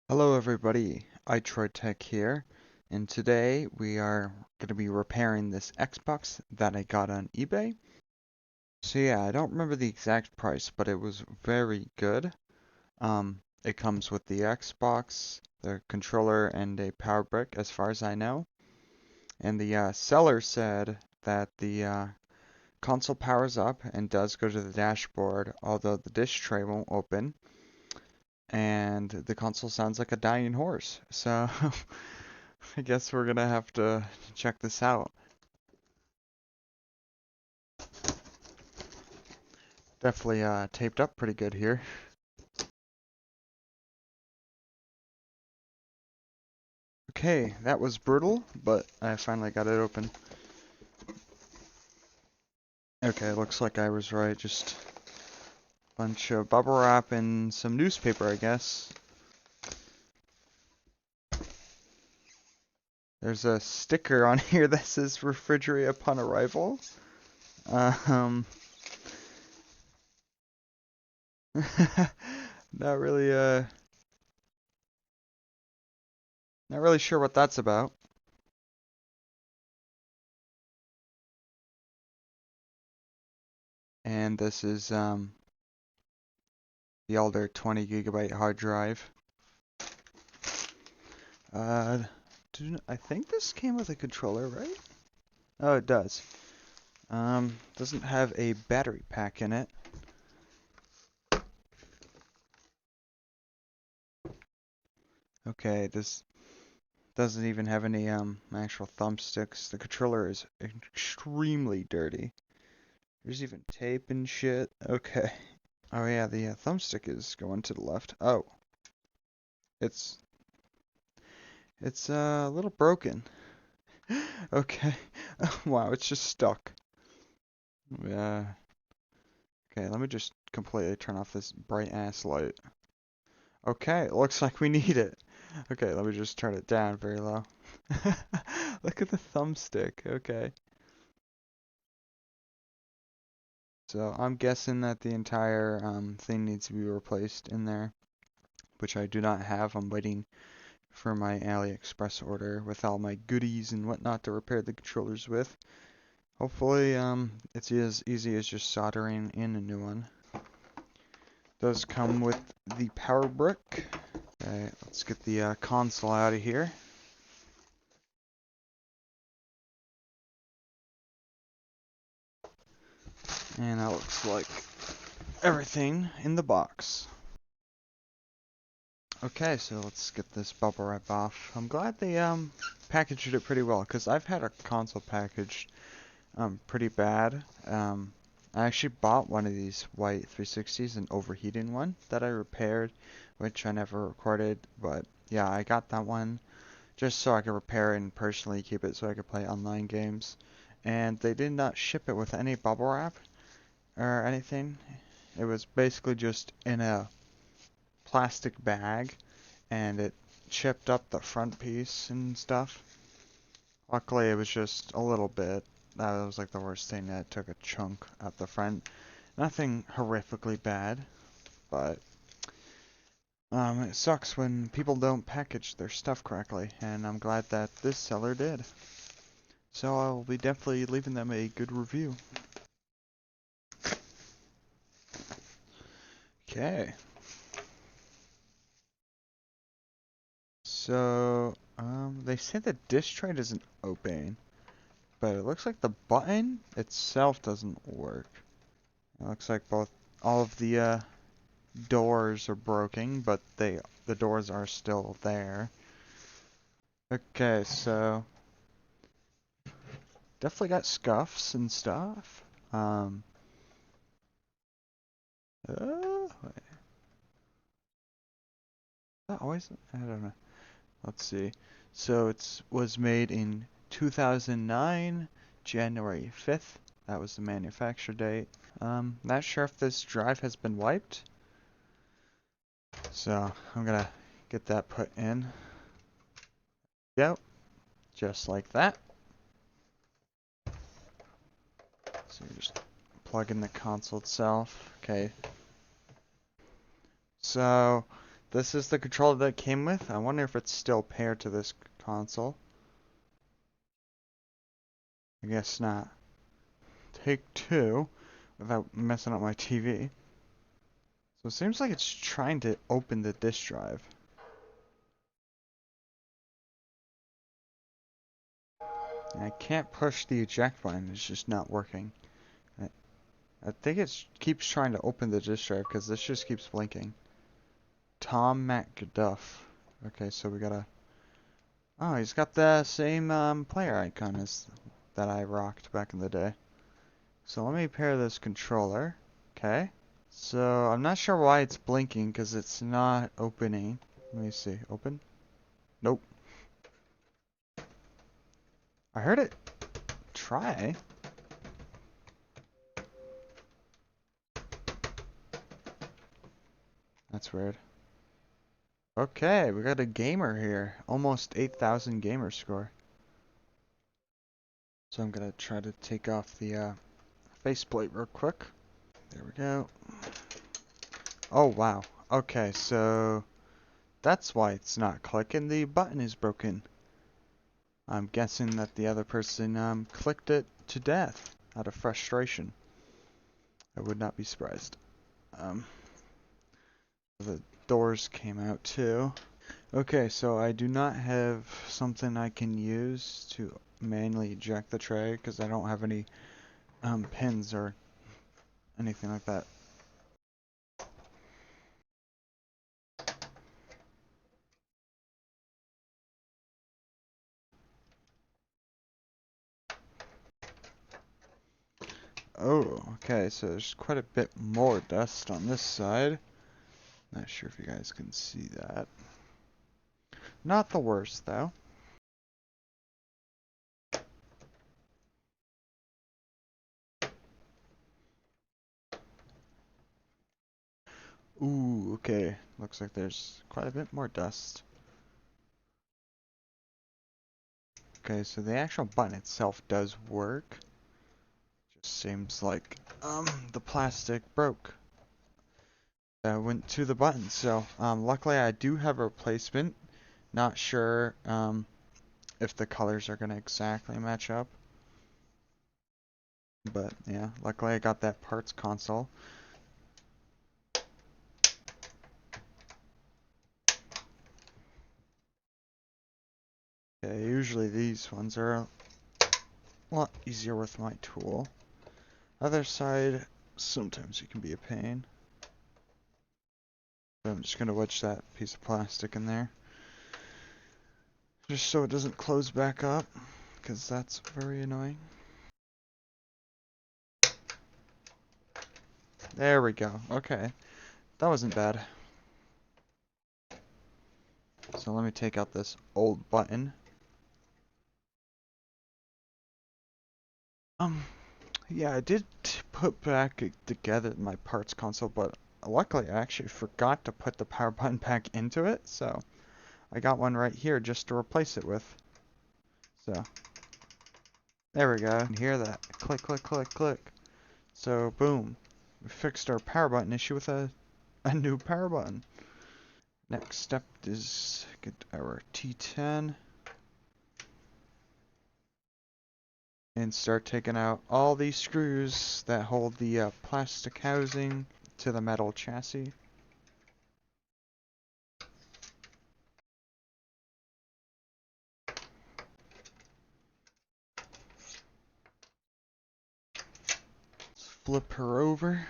Hello everybody, iTroyTech here, and today we are going to be repairing this Xbox that I got on eBay. So yeah, I don't remember the exact price, but it was very good. It comes with the Xbox, the controller, and a power brick as far as I know. And the seller said that the console powers up and does go to the dashboard, although the disk tray won't open. And the console sounds like a dying horse. So I guess we're gonna have to check this out. Definitely taped up pretty good here. Okay, that was brutal, but I finally got it open. Okay, looks like I was right. Just a bunch of bubble wrap and some newspaper, I guess. There's a sticker on here that says refrigerate upon arrival. Um, not really, not really sure what that's about. And this is, the older 20 gigabyte hard drive. Uh, I think this came with a controller, right? Oh, it does. Doesn't have a battery pack in it. Okay, this doesn't even have any actual thumbsticks. The controller is extremely dirty. There's even tape and shit. Okay. Oh yeah, the thumbstick is going to the left. Oh, it's it's a little broken. Okay. Wow, it's just stuck. Yeah. Okay, let me just completely turn off this bright ass light. Okay, looks like we need it. Okay, let me just turn it down very low. Look at the thumbstick. Okay. So I'm guessing that the entire thing needs to be replaced in there, which I do not have. I'm waiting for my AliExpress order with all my goodies and whatnot to repair the controllers with. Hopefully, it's as easy as just soldering in a new one. Does come with the power brick. Okay, let's get the console out of here. And that looks like everything in the box. Okay, so let's get this bubble wrap off. I'm glad they packaged it pretty well, because I've had a console packaged pretty bad. I actually bought one of these white 360s, an overheating one that I repaired, which I never recorded, but yeah, I got that one just so I could repair it and personally keep it so I could play online games. And they did not ship it with any bubble wrap or anything. It was basically just in a plastic bag, and it chipped up the front piece and stuff. Luckily, it was just a little bit. That was like the worst thing, that it took a chunk at the front. Nothing horrifically bad, but it sucks when people don't package their stuff correctly, and I'm glad that this seller did. So I'll be definitely leaving them a good review. Okay. So, they say the disk tray doesn't open, but it looks like the button itself doesn't work. It looks like all of the doors are broken, but the doors are still there. Okay, so definitely got scuffs and stuff. Wait, that always, I don't know. Let's see. So it was made in 2009, January 5th. That was the manufacture date. Not sure if this drive has been wiped. So I'm gonna get that put in. Yep, just like that. So you just plug in the console itself. Okay. So this is the controller that it came with. I wonder if it's still paired to this console. I guess not. Take two without messing up my TV. So it seems like it's trying to open the disk drive. And I can't push the eject button, it's just not working. I think it keeps trying to open the disk drive because this just keeps blinking. Tom McDuff. Okay, so we gotta... Oh, he's got the same player icon as that I rocked back in the day. So let me pair this controller. Okay. So I'm not sure why it's blinking because it's not opening. Let me see. Open? Nope. I heard it try. That's weird. Okay, we got a gamer here. Almost 8,000 gamer score. So I'm gonna try to take off the faceplate real quick. There we go. Oh wow. Okay, so that's why it's not clicking. The button is broken. I'm guessing that the other person clicked it to death out of frustration. I would not be surprised. The doors came out too. Okay, so I do not have something I can use to manually eject the tray because I don't have any pins or anything like that. Oh, okay, so there's quite a bit more dust on this side. Not sure if you guys can see that. Not the worst, though. Ooh, okay. Looks like there's quite a bit more dust. Okay, so the actual button itself does work. Just seems like the plastic broke. That went to the button. So luckily I do have a replacement. Not sure if the colors are gonna exactly match up. But yeah, luckily I got that parts console. Okay, usually these ones are a lot easier with my tool. Other side, sometimes it can be a pain. So I'm just gonna wedge that piece of plastic in there. Just so it doesn't close back up, because that's very annoying. There we go. Okay. That wasn't bad. So let me take out this old button. Yeah, I did put back together my parts console, but luckily I actually forgot to put the power button back into it, so I got one right here just to replace it with. So, there we go. You can hear that. Click, click, click, click. So, boom. We fixed our power button issue with a new power button. Next step is get our T10 and start taking out all these screws that hold the plastic housing to the metal chassis. Let's flip her over.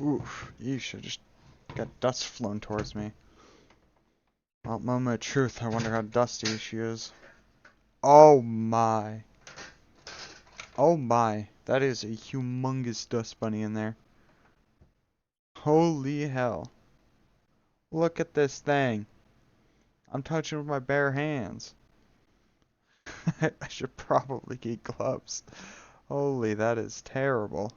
Oof, yeesh, I just got dust flown towards me. Well, moment of truth, I wonder how dusty she is. Oh my. Oh my, that is a humongous dust bunny in there. Holy hell. Look at this thing. I'm touching with my bare hands. I should probably get gloves. Holy, that is terrible.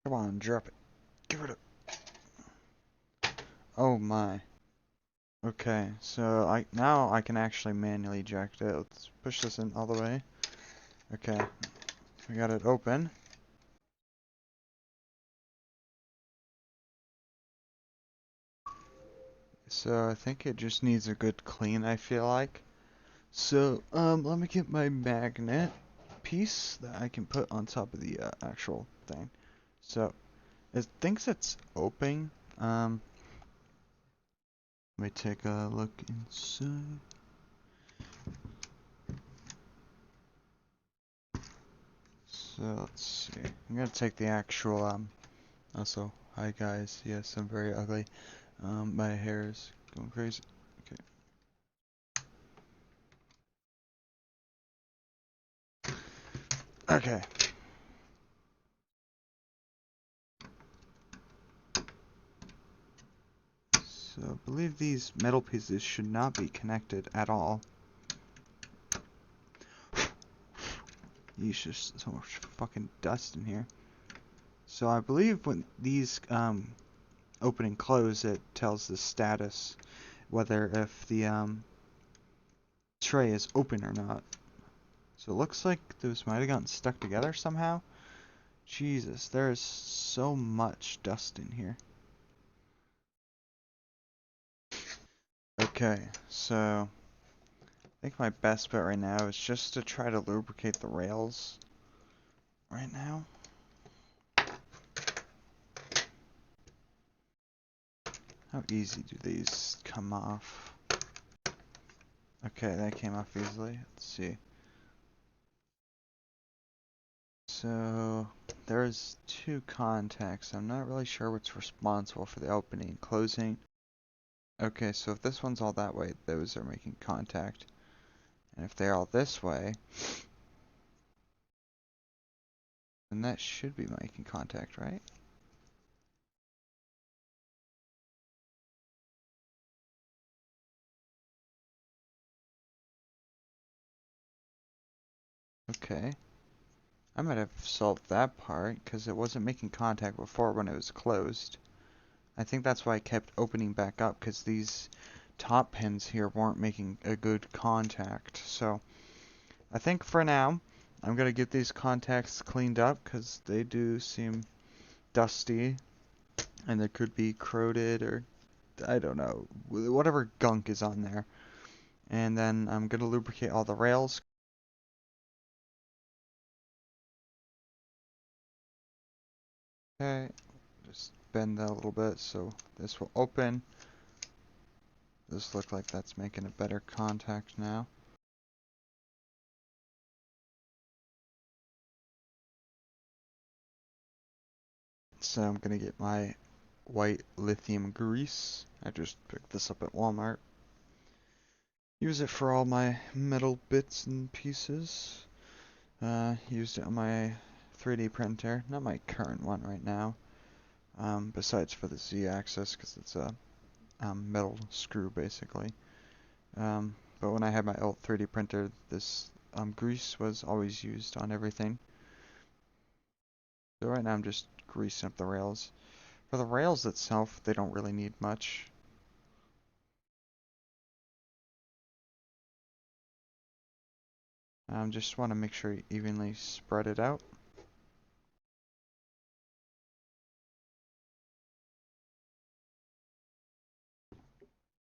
Come on, drop it. Give it a... Oh my. Okay, so now I can actually manually eject it. Let's push this in all the way. Okay, we got it open. So I think it just needs a good clean, I feel like. So, let me get my magnet piece that I can put on top of the actual thing. So, it thinks it's open. Let me take a look inside. So, let's see. I'm gonna take the actual, also, hi guys. Yes, I'm very ugly. My hair is going crazy. Okay. Okay. So, I believe these metal pieces should not be connected at all. There's just so much fucking dust in here. So I believe when these open and close, it tells the status, whether if the tray is open or not. So it looks like those might have gotten stuck together somehow. Jesus, there is so much dust in here. Okay, so I think my best bet right now is just to try to lubricate the rails right now. How easy do these come off? Okay, that came off easily. Let's see. So there's two contacts. I'm not really sure what's responsible for the opening and closing. Okay, so if this one's all that way, those are making contact. And if they're all this way, then that should be making contact, right? Okay. I might have solved that part, because it wasn't making contact before when it was closed. I think that's why I kept opening back up, because these top pins here weren't making a good contact. So, I think for now, I'm going to get these contacts cleaned up, because they do seem dusty, and they could be corroded, or I don't know, whatever gunk is on there. And then I'm going to lubricate all the rails. Okay, just bend that a little bit so this will open. This looks like that's making a better contact now. So I'm going to get my white lithium grease. I just picked this up at Walmart. Use it for all my metal bits and pieces. Used it on my 3D printer, not my current one right now. Besides for the Z-axis, because it's a metal screw basically. But when I had my old 3D printer, this grease was always used on everything. So right now I'm just greasing up the rails. For the rails itself, they don't really need much. Just want to make sure you evenly spread it out.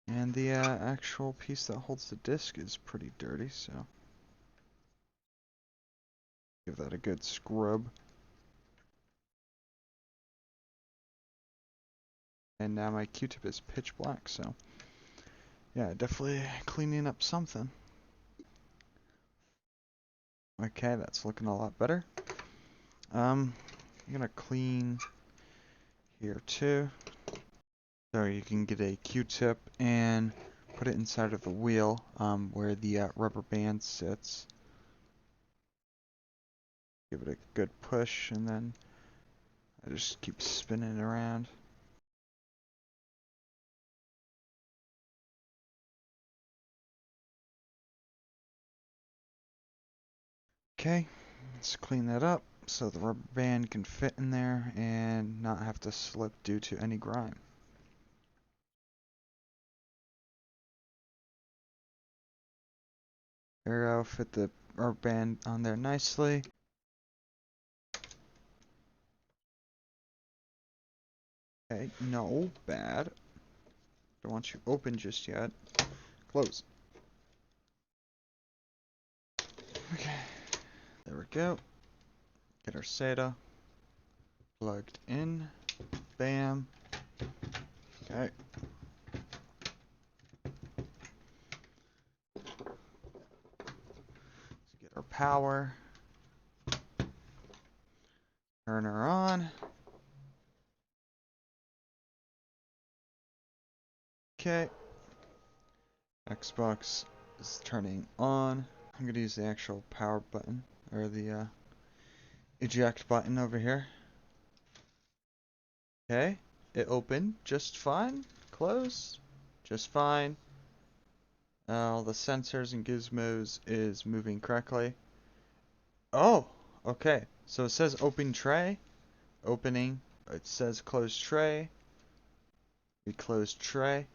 And the actual piece that holds the disc is pretty dirty, so give that a good scrub. And now my Q-tip is pitch black, so yeah, definitely cleaning up something. Okay, that's looking a lot better. I'm gonna clean here too. So you can get a Q-tip and put it inside of the wheel where the rubber band sits. Give it a good push and then I just keep spinning it around. Okay, let's clean that up. so the rubber band can fit in there and not have to slip due to any grime. There we go, fit the rubber band on there nicely. Okay, no, bad. Don't want you open just yet. Close. Okay, there we go. Get our SATA plugged in. Bam. Okay. Let's get our power. Turn her on. Okay. Xbox is turning on. I'm going to use the actual power button, or the eject button over here. Okay. It opened just fine. Close. Just fine. All the sensors and gizmos is moving correctly. Oh! Okay. So it says open tray. Opening. It says closed tray. We closed tray.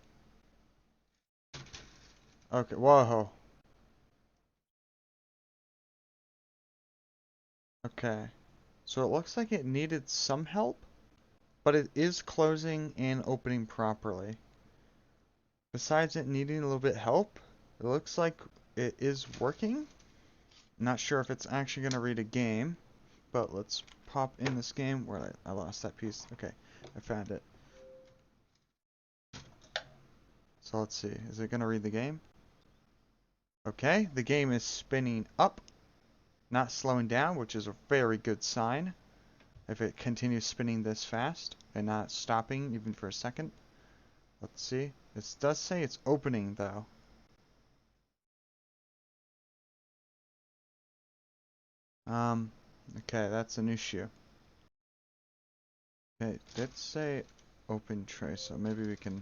Okay, whoa. Okay. So it looks like it needed some help, but it is closing and opening properly. Besides it needing a little bit help, it looks like it is working. Not sure if it's actually going to read a game, but let's pop in this game where I lost that piece. Okay, I found it. So let's see, is it going to read the game? Okay, the game is spinning up, not slowing down, which is a very good sign. If it continues spinning this fast and not stopping even for a second. Let's see. It does say it's opening though. Okay, that's an issue. Okay, it did say open tray, so maybe we can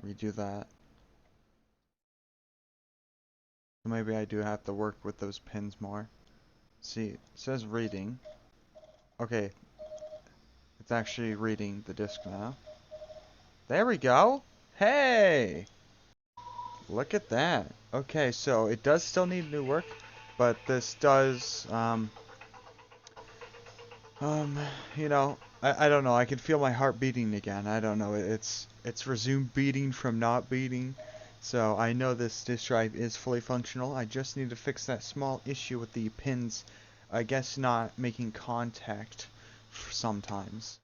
redo that. So maybe I do have to work with those pins more. See, it says reading. Okay, it's actually reading the disc now. There we go! Hey! Look at that. Okay, so it does still need new work, but this does, you know, I don't know, I can feel my heart beating again. I don't know, it's resumed beating from not beating. So I know this disk drive is fully functional. I just need to fix that small issue with the pins, I guess, not making contact sometimes.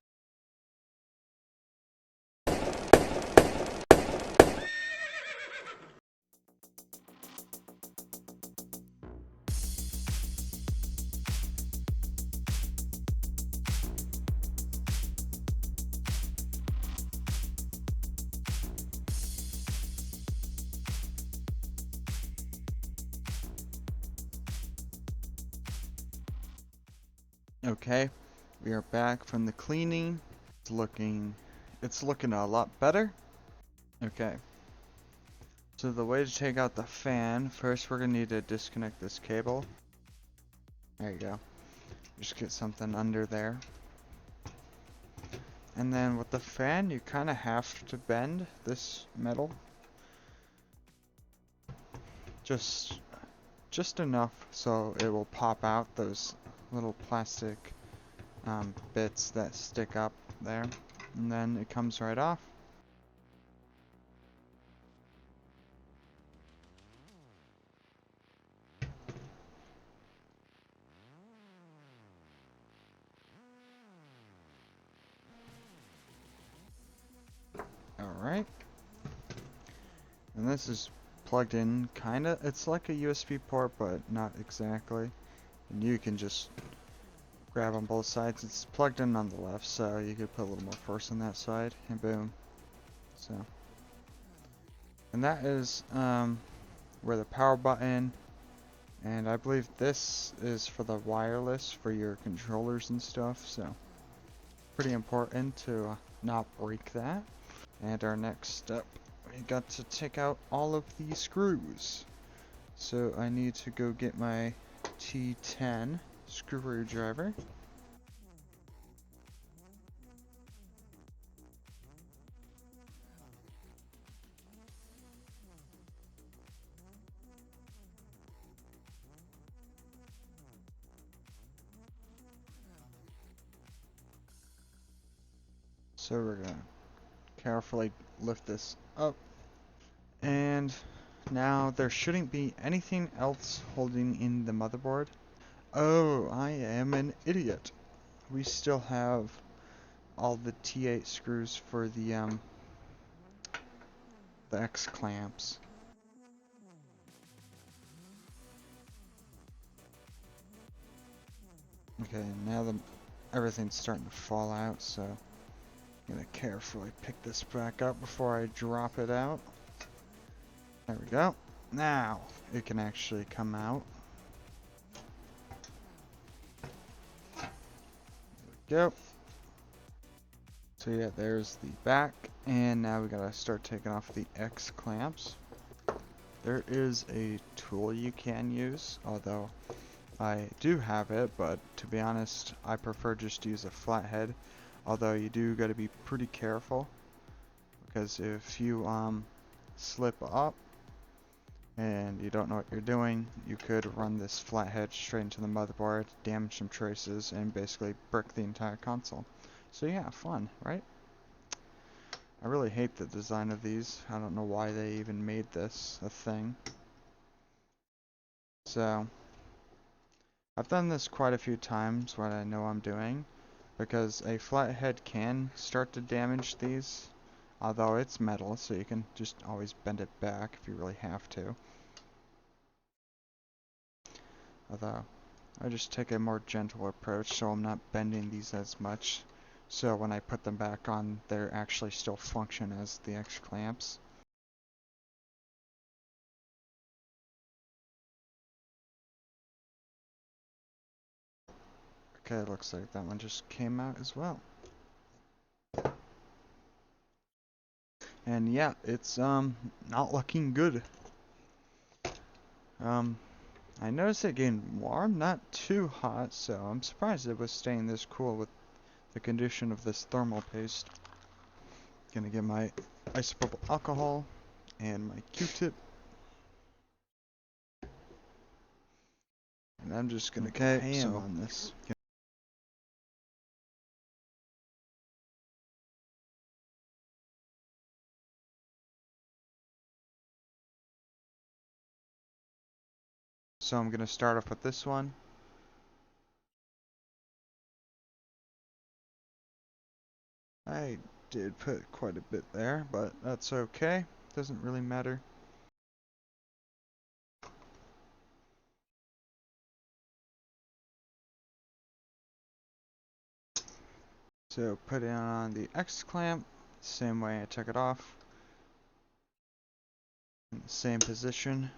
Okay, we are back from the cleaning. It's looking a lot better. Okay. So the way to take out the fan, first we're gonna need to disconnect this cable. There you go. Just get something under there. And then with the fan, you kind of have to bend this metal. Just enough so it will pop out those little plastic bits that stick up there. And then it comes right off. Alright. And this is plugged in kinda. It's like a USB port, but not exactly. And you can just grab on both sides. It's plugged in on the left, so you could put a little more force on that side, and boom. So, and that is where the power button, and I believe this is for the wireless for your controllers and stuff. So, pretty important to not break that. And our next step, we got to take out all of these screws. So I need to go get my T10 screwdriver. So we're gonna carefully lift this up, and now there shouldn't be anything else holding in the motherboard. Oh, I am an idiot. We still have all the T8 screws for the X clamps. Okay, now everything's starting to fall out, so I'm gonna carefully pick this back up before I drop it out. There we go. Now it can actually come out. There we go. So yeah, there's the back, and now we gotta start taking off the X clamps. There is a tool you can use, although I do have it, but to be honest, I prefer just to use a flathead. Although you do gotta be pretty careful, because if you slip up and you don't know what you're doing, you could run this flathead straight into the motherboard, damage some traces, and basically brick the entire console. So yeah, fun, right? I really hate the design of these. I don't know why they even made this a thing. So, I've done this quite a few times, what I know I'm doing, because a flathead can start to damage these, although it's metal, so you can just always bend it back if you really have to. Although, I just take a more gentle approach, so I'm not bending these as much. So when I put them back on, they're actually still function as the X clamps. Okay, looks like that one just came out as well. And yeah, it's not looking good. I noticed it getting warm, not too hot, so I'm surprised it was staying this cool with the condition of this thermal paste. Gonna get my isopropyl alcohol and my Q-tip. And I'm just gonna pan on this. So I'm gonna start off with this one. I did put quite a bit there, but that's okay. Doesn't really matter. So put it on the X clamp, same way I took it off. In the same position.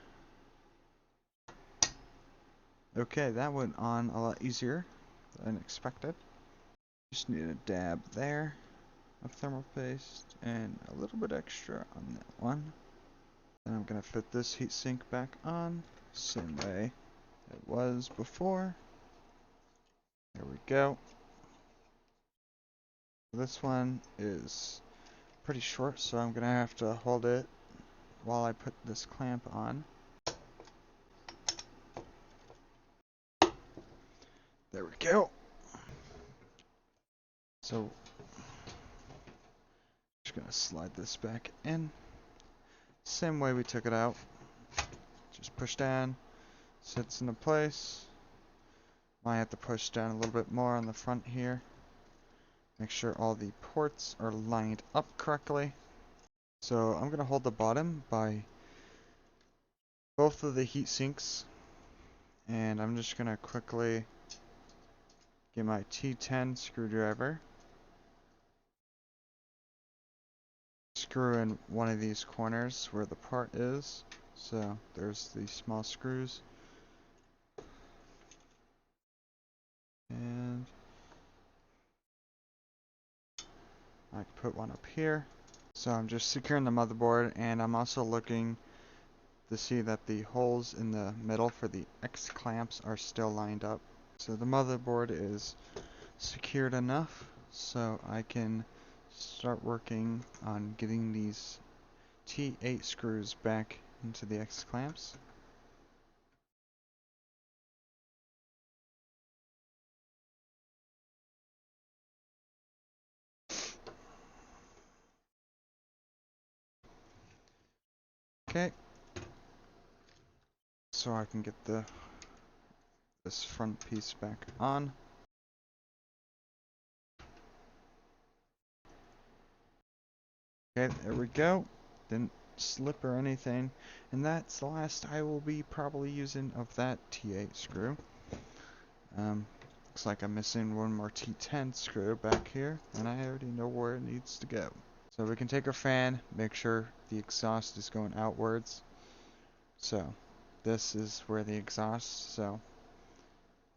Okay, that went on a lot easier than expected. Just need a dab there of thermal paste and a little bit extra on that one. Then I'm gonna fit this heatsink back on, same way it was before. There we go. This one is pretty short, so I'm gonna have to hold it while I put this clamp on. There we go. So, just gonna slide this back in. Same way we took it out. Just push down, sits into place. Might have to push down a little bit more on the front here. Make sure all the ports are lined up correctly. So I'm gonna hold the bottom by both of the heat sinks, and I'm just gonna quickly get my T10 screwdriver, screw in one of these corners where the part is. So there's the small screws, and I can put one up here. So I'm just securing the motherboard, and I'm also looking to see that the holes in the middle for the X clamps are still lined up. So the motherboard is secured enough so I can start working on getting these T8 screws back into the X clamps. Okay, so I can get this front piece back on. Okay, there we go. Didn't slip or anything. And that's the last I will be probably using of that T8 screw. Looks like I'm missing one more T10 screw back here, and I already know where it needs to go. So we can take our fan, make sure the exhaust is going outwards. So this is where the exhaust, so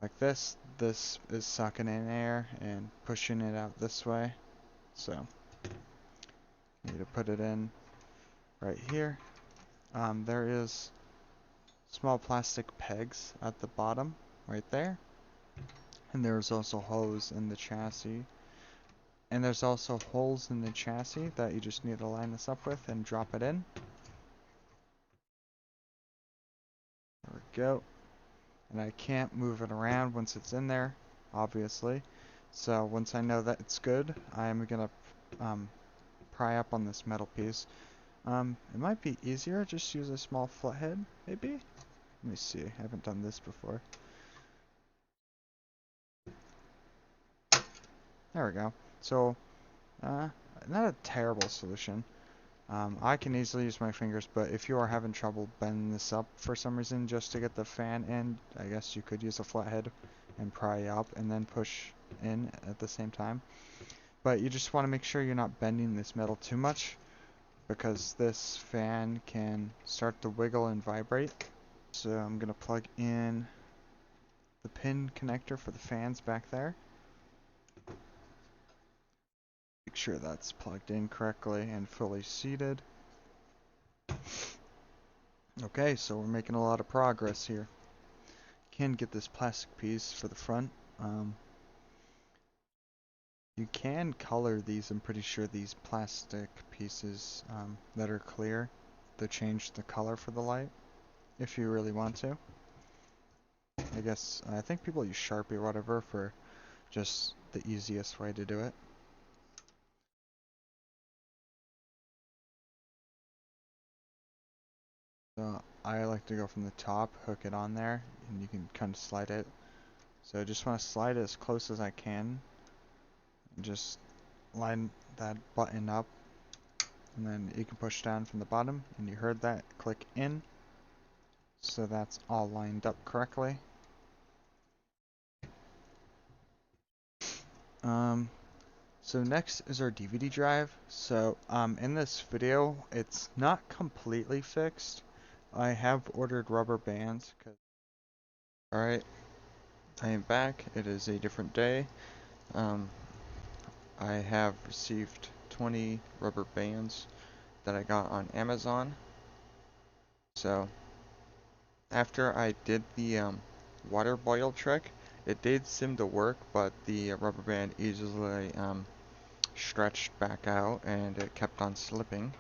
like this is sucking in air and pushing it out this way. So need to put it in right here. There is small plastic pegs at the bottom right there, and there's also hose in the chassis, and there's also holes in the chassis that you just need to line this up with and drop it in. There we go. And I can't move it around once it's in there, obviously. So once I know that it's good, I'm gonna pry up on this metal piece. It might be easier just use a small flathead, maybe? Let me see, I haven't done this before. There we go. So, not a terrible solution. I can easily use my fingers, but if you are having trouble bending this up for some reason just to get the fan in, I guess you could use a flathead and pry up and then push in at the same time. But you just want to make sure you're not bending this metal too much, because this fan can start to wiggle and vibrate. So I'm going to plug in the pin connector for the fans back there. Make sure that's plugged in correctly and fully seated. Okay, so we're making a lot of progress here. Can get this plastic piece for the front. You can color these, I'm pretty sure, these plastic pieces that are clear to change the color for the light, if you really want to. I think people use Sharpie or whatever for just the easiest way to do it. So I like to go from the top, hook it on there, and you can kind of slide it. So I just want to slide it as close as I can. And just line that button up, and then you can push down from the bottom, and you heard that click in. So that's all lined up correctly. So next is our DVD drive. So in this video, it's not completely fixed. I have ordered rubber bands. Alright, I am back. It is a different day. I have received 20 rubber bands that I got on Amazon. So after I did the water boil trick, it did seem to work, but the rubber band easily stretched back out and it kept on slipping.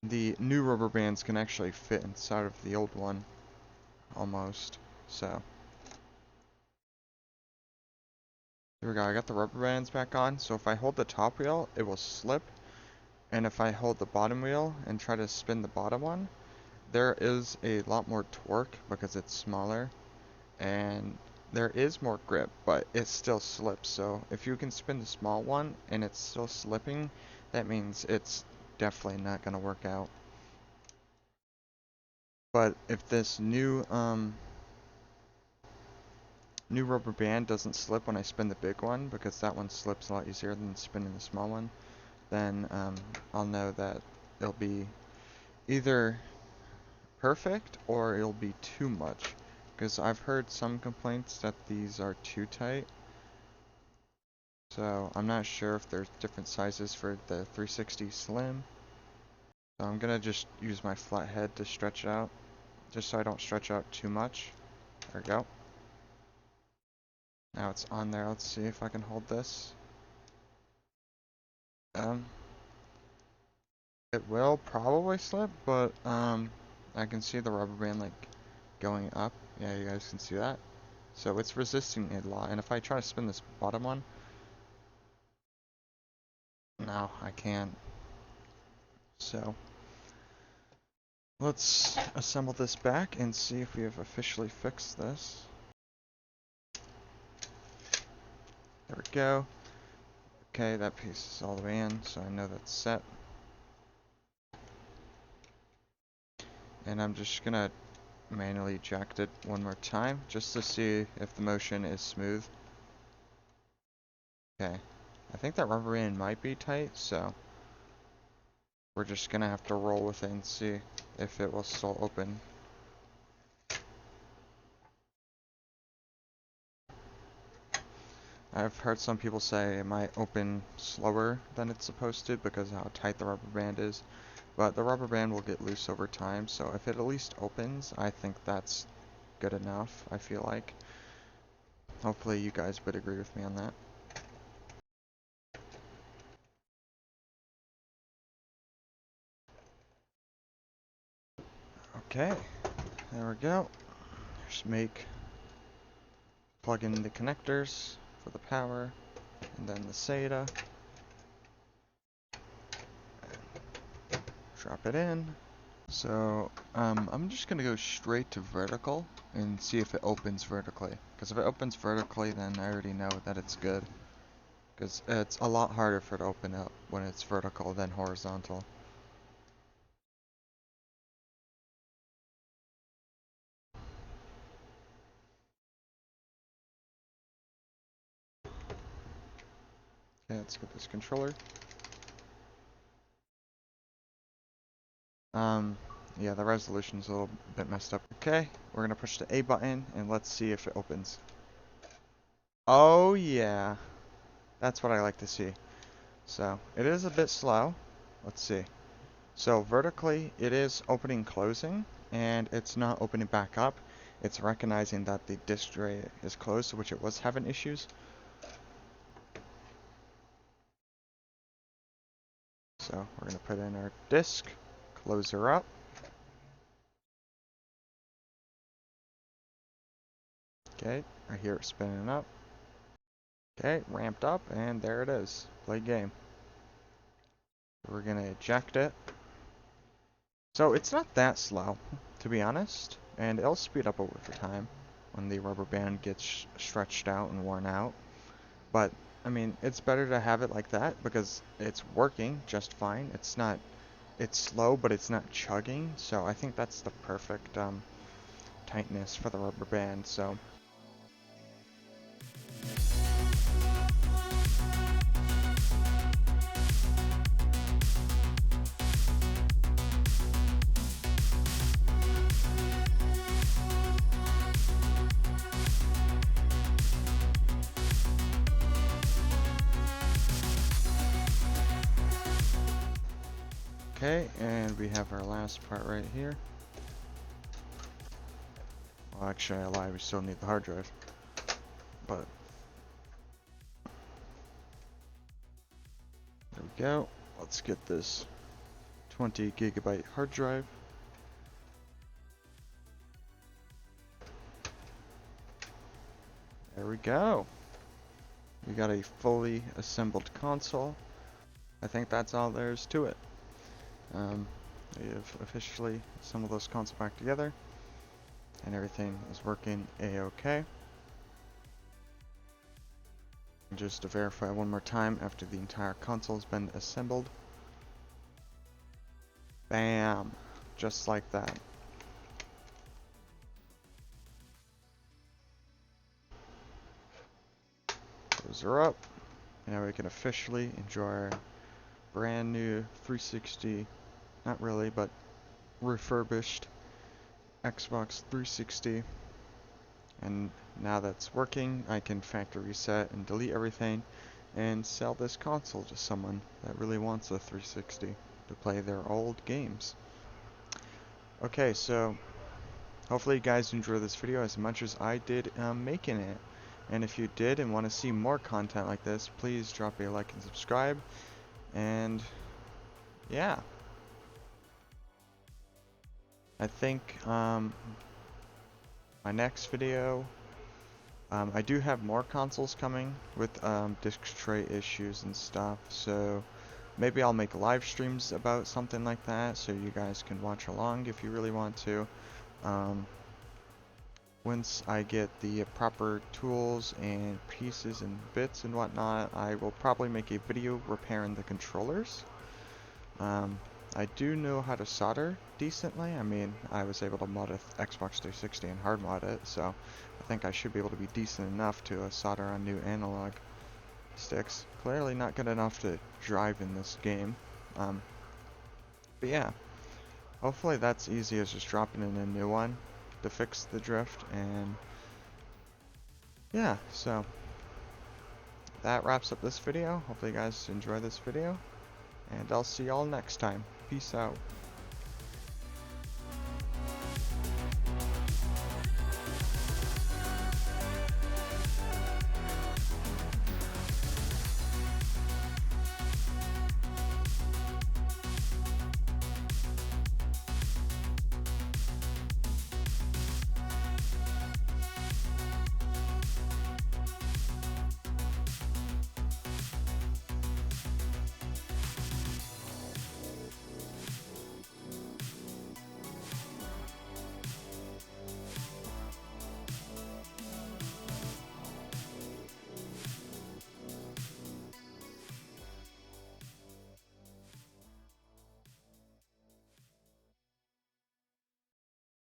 The new rubber bands can actually fit inside of the old one, almost. So here we go, I got the rubber bands back on. So if I hold the top wheel, it will slip, and if I hold the bottom wheel and try to spin the bottom one, there is a lot more torque because it's smaller, and there is more grip, but it still slips. So if you can spin the small one and it's still slipping, that means it's definitely not going to work out. But if this new rubber band doesn't slip when I spin the big one, because that one slips a lot easier than spinning the small one, then I'll know that it'll be either perfect or it'll be too much. Because I've heard some complaints that these are too tight. So I'm not sure if there's different sizes for the 360 Slim. So I'm gonna just use my flathead to stretch it out, just so I don't stretch out too much. There we go. Now it's on there. Let's see if I can hold this. Um, it will probably slip, but I can see the rubber band like going up. Yeah, you guys can see that. So it's resisting it a lot. And if I try to spin this bottom one, no, I can't. So let's assemble this back and see if we have officially fixed this. There we go. Okay, that piece is all the way in, so I know that's set. And I'm just gonna manually eject it one more time, just to see if the motion is smooth. Okay, I think that rubber band might be tight, so we're just gonna have to roll with it and see if it will still open. I've heard some people say it might open slower than it's supposed to because of how tight the rubber band is. But the rubber band will get loose over time, so if it at least opens, I think that's good enough, I feel like. Hopefully you guys would agree with me on that. Okay, there we go. Just plug in the connectors for the power, and then the SATA. Drop it in. So, I'm just gonna go straight to vertical and see if it opens vertically. Because if it opens vertically, then I already know that it's good. Because it's a lot harder for it to open up when it's vertical than horizontal. Okay, let's get this controller. Yeah, the resolution's a little bit messed up. Okay, we're gonna push the A button and let's see if it opens. Oh yeah, that's what I like to see. So, it is a bit slow. Let's see. So vertically, it is opening, closing, and it's not opening back up. It's recognizing that the disk tray is closed, which it was having issues. So we're gonna put in our disk, close her up. Okay, I hear it spinning up. Okay, ramped up, and there it is. Play game. We're gonna eject it. So it's not that slow, to be honest, and it'll speed up over time when the rubber band gets stretched out and worn out. But I mean, it's better to have it like that because it's working just fine. It's slow, but it's not chugging. So I think that's the perfect tightness for the rubber band. So okay, and we have our last part right here. Well, actually, I lied. We still need the hard drive, but there we go. Let's get this 20 gigabyte hard drive. There we go. We got a fully assembled console. I think that's all there is to it. We have officially assembled this console back together, and everything is working a-okay. Just to verify one more time after the entire console has been assembled. Bam! Just like that. Those are up. Now we can officially enjoy our brand new 360, not really, but refurbished Xbox 360. And now that's working, I can factory reset and delete everything and sell this console to someone that really wants a 360 to play their old games. Okay, so hopefully you guys enjoy this video as much as I did making it. And if you did and want to see more content like this, please drop a like and subscribe. And yeah, I think my next video, I do have more consoles coming with disk tray issues and stuff, so maybe I'll make live streams about something like that so you guys can watch along if you really want to. Once I get the proper tools and pieces and bits and whatnot, I will probably make a video repairing the controllers. I do know how to solder decently. I mean, I was able to mod a Xbox 360 and hard mod it, so I think I should be able to be decent enough to solder on new analog sticks. Clearly not good enough to drive in this game. But yeah, hopefully that's easy as just dropping in a new one to fix the drift. And yeah, so that wraps up this video. Hopefully you guys enjoy this video, and I'll see y'all next time. Peace out.